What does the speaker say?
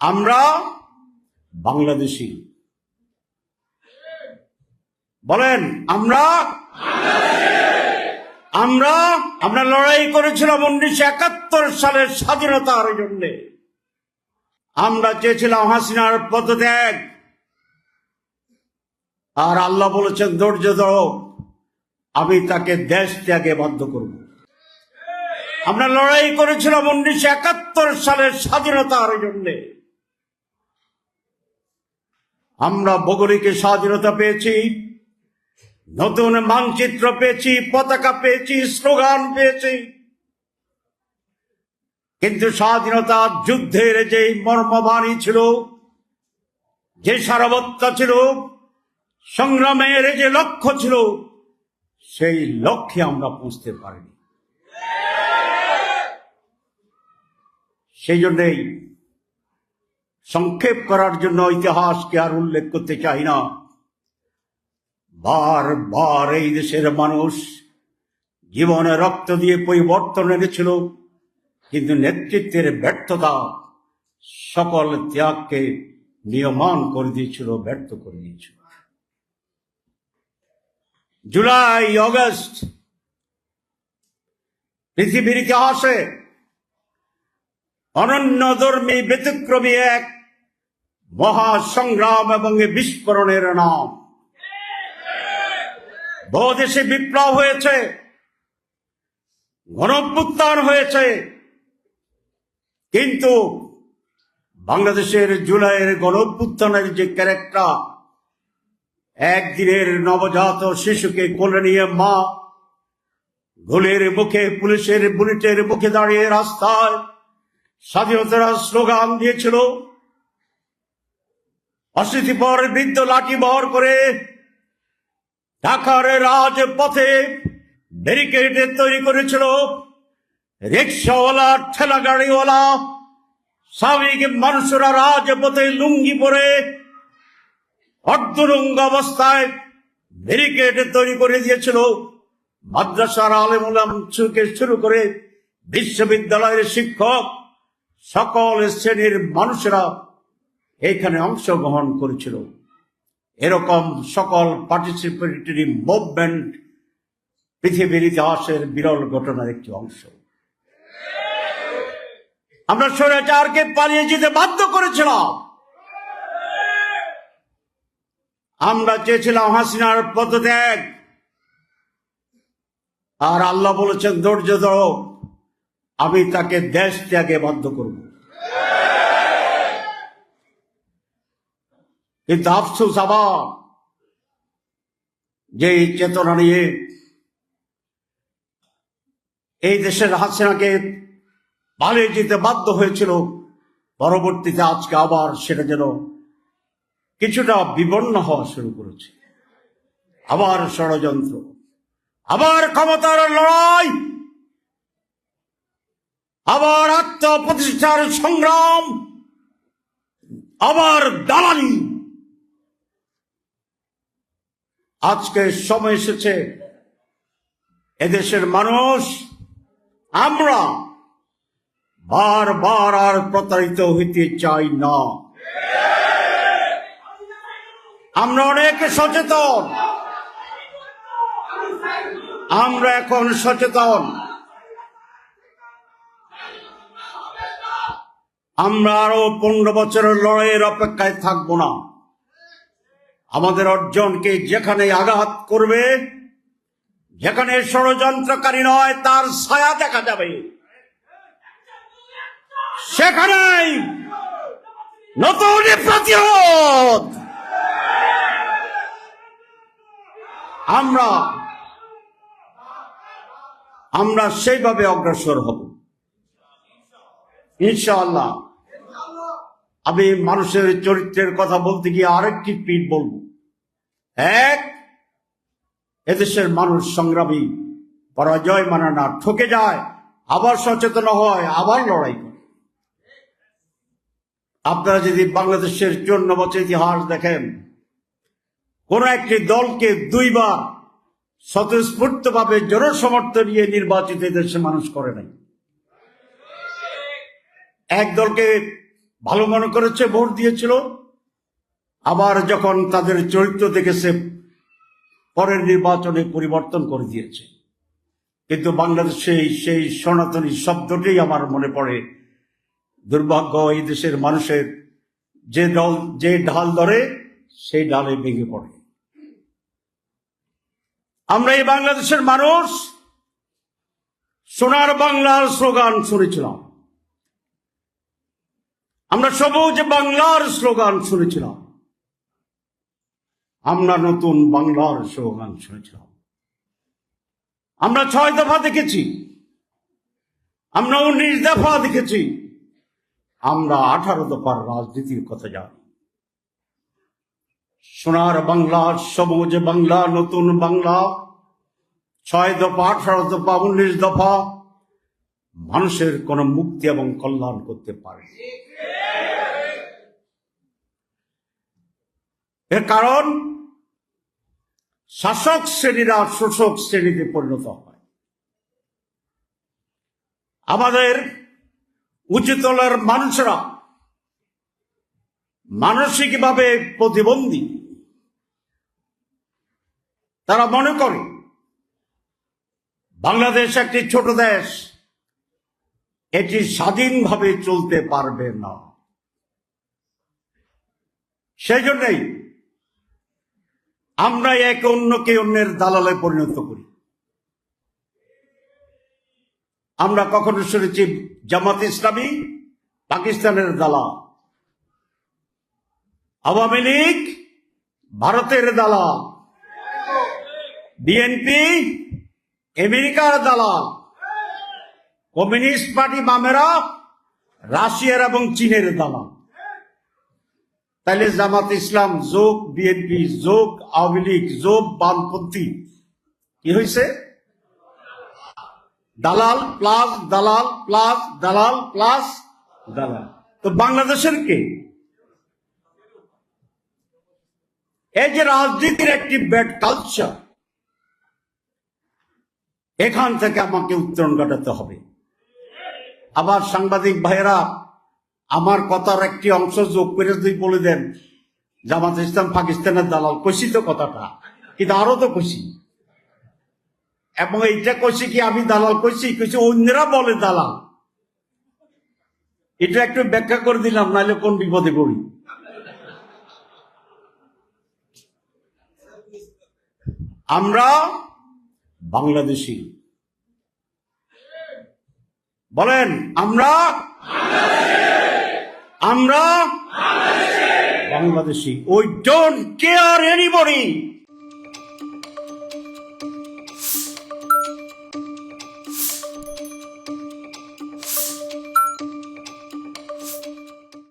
আমরা বাংলাদেশি। বলেন আমরা আমরা আমরা লড়াই করেছিলাম 1971 সালের স্বাধীনতার জন্য। আমরা চেয়েছিলাম হাসিনার পদত্যাগ, আর আল্লাহ বলেছেন ধৈর্য ধরো, আমি তাকে দেশ ত্যাগে বাধ্য করব। আমরা লড়াই করেছিলাম 1971 সালের স্বাধীনতার জন্য। আমরা ভৌগোলিক স্বাধীনতা পেয়েছি, নতুন মানচিত্র পেয়েছি, পতাকা পেয়েছি, স্লোগান পেয়েছি, কিন্তু স্বাধীনতা যুদ্ধের যে মর্মবাণী ছিল, যে সারবত্তা ছিল, সংগ্রামের যে লক্ষ্য ছিল, সেই লক্ষ্যে আমরা পৌঁছতে পারিনি। সেই জন্যই সংক্ষেপ করার জন্য ইতিহাসকে আর উল্লেখ করতে চাই না। বারবার এই দেশের মানুষ জীবনে রক্ত দিয়ে পরিবর্তন এনেছিল, কিন্তু নেতৃত্বের ব্যর্থতা সকল ত্যাগকে নিয়মান করে দিয়েছিল, ব্যর্থ করে দিয়েছিল। জুলাই অগস্ট পৃথিবীর ইতিহাসে অনন্যধর্মী ব্যতিক্রমী এক মহাসংগ্রাম এবং বিস্ফোরণের নাম। বহু দেশে বিপ্লব হয়েছে, গণঅভ্যুত্থান হয়েছে, কিন্তু বাংলাদেশের জুলাইয়ের গণঅভ্যুত্থানের যে ক্যারেক্টার, একদিনের নবজাত শিশুকে কোলে নিয়ে মা গুলির মুখে, পুলিশের বুলেটের মুখে দাঁড়িয়ে রাস্তায় স্বাধীনতার স্লোগান দিয়েছিল, অশীতিপর বৃদ্ধ লাঠি বহর করে ঢাকার রাজপথে ব্যারিকেড তৈরি করেছিল, রিক্সাওয়ালা, ঠেলা গাড়িওয়ালা, স্বাভাবিক মানুষরা রাজপথে লুঙ্গি পরে অর্ধনঙ্গ অবস্থায় ব্যারিকেড তৈরি করে দিয়েছিল। মাদ্রাসার আলেম ওলামা থেকে শুরু করে বিশ্ববিদ্যালয়ের শিক্ষক, সকল শ্রেণীর মানুষরা এখানে অংশগ্রহণ করেছিল। এরকম সকল পার্টিসিপেটরি মুভমেন্ট পৃথিবীর ইতিহাসের বিরল ঘটনার একটি অংশ। আমরা স্বৈরাচারকে পালিয়ে যেতে বাধ্য করেছিলাম। আমরা চেয়েছিলাম হাসিনার পদত্যাগ, আর আল্লাহ বলেছেন ধৈর্য ধরো, আমি তাকে দেশ ত্যাগে বাধ্য করব। কিন্তু আফসোস আবার যে চেতনা নিয়ে এই দেশের হাসিনাকে পালিয়ে যেতে বাধ্য হয়েছিল, পরবর্তীতে আজকে আবার সেটা যেন কিছুটা বিবর্ণ হওয়া শুরু করেছে। আবার ষড়যন্ত্র, আবার ক্ষমতার লড়াই, আবার আত্মপ্রতিষ্ঠার সংগ্রাম, আবার দালালি। আজকে সময় এসেছে এদেশের মানুষ, আমরা বারবার আর প্রতারিত হইতে চাই না। আমরা অনেক সচেতন, আমরা এখন সচেতন। আমরা আরো 15 বছরের লড়াইয়ের অপেক্ষায় থাকবো না। আমাদের অর্জনকে যেখানে আঘাত করবে, যেখানে ষড়যন্ত্রকারী নয় তার ছায়া দেখা যাবে, সেখানেই নতুন প্রতিরোধ আমরা সেইভাবে অগ্রসর হব ইনশাআল্লাহ। আমি মানুষের চরিত্রের কথা বলতে গিয়ে আরেকটি পিঠ বলবো। এক, এদেশের মানুষ সংগ্রামী, পরাজয় মানে না, ঠকে যায়, আবার সচেতন হয়, আবার লড়াই করে। আপনারা যদি বাংলাদেশের 54 বছর ইতিহাস দেখেন, কোন একটি দলকে 2 বার স্বতঃস্ফূর্তভাবে জনসমর্থন নিয়ে নির্বাচিত দেশের মানুষ করে নাই। এক দলকে ভালো মনে করেছে, ভোট দিয়েছিল। আবার যখন তাদের চরিত্র দেখেছে, পরের নির্বাচনে পরিবর্তন করে দিয়েছে। কিন্তু বাংলাদেশে সেই সনাতনী শব্দটি আমার মনে পড়ে। দুর্ভাগ্য, এই দেশের মানুষের যে ঢাল ধরে সেই ঢালে ভেঙে পড়ে। আমরা এই বাংলাদেশের মানুষ সোনার বাংলার স্লোগান শুনেছিলাম, আমরা সবুজ বাংলার স্লোগান শুনেছিলাম, আমরা নতুন বাংলার স্লোগান শুনেছিলাম, আমরা 6 দফা দেখেছি, আমরা 19 দফা দেখেছি, আমরা 18 দফার রাজনীতির কথা জানি। সোনার বাংলা, সবুজ বাংলা, নতুন বাংলা, 6 দফা, 18 দফা, 19 দফা মানুষের কোন মুক্তি এবং কল্যাণ করতে পারে। এর কারণ শাসক শ্রেণীরা শোষক শ্রেণীতে পরিণত হয়। আমাদের উচ্চতলার মানুষরা মানসিকভাবে প্রতিবন্ধী। তারা মনে করে বাংলাদেশ একটি ছোট দেশ, এটি স্বাধীনভাবে চলতে পারবে না। সেই জন্যই আমরা এক অন্যকে অন্যের দালালে পরিণত করি। আমরা কখনো শুনেছি জামাত ইসলামী পাকিস্তানের দালাল, আওয়ামী লীগ ভারতের দালাল, বিএনপি আমেরিকার দালাল, কমিউনিস্ট পার্টি বামেরা রাশিয়ার এবং চীনের দালাল। তাইলে জামাত ইসলাম যোগ বিএনপি যোগ আওয়ামী লীগ যোগ বামপন্থী কি হয়েছে? দালাল প্লাস দালাল প্লাস দালাল প্লাস দালাল। তো বাংলাদেশের কে? এই যে রাজনীতির একটি ব্যাড কালচার, এখান থেকে আমাকে উত্তরণ ঘটাতে হবে। আবার সাংবাদিক ভাইয়েরা আমার কথার একটি অংশ যোগ করে যদি বলে দেন জামাত ইসলাম পাকিস্তানের দালাল, কইছি তো কথাটা, কিন্তু আরো তো কইছি। এবং এইটা কইছি কি আমি দালাল কইছি? কইছি অন্যরা বলে দালাল। এটা একটু ব্যাখ্যা করে দিলাম, নাহলে কোন বিপদে পড়ি। আমরা বাংলাদেশি, বলেন আমরা Bangladeshi. We don't care anybody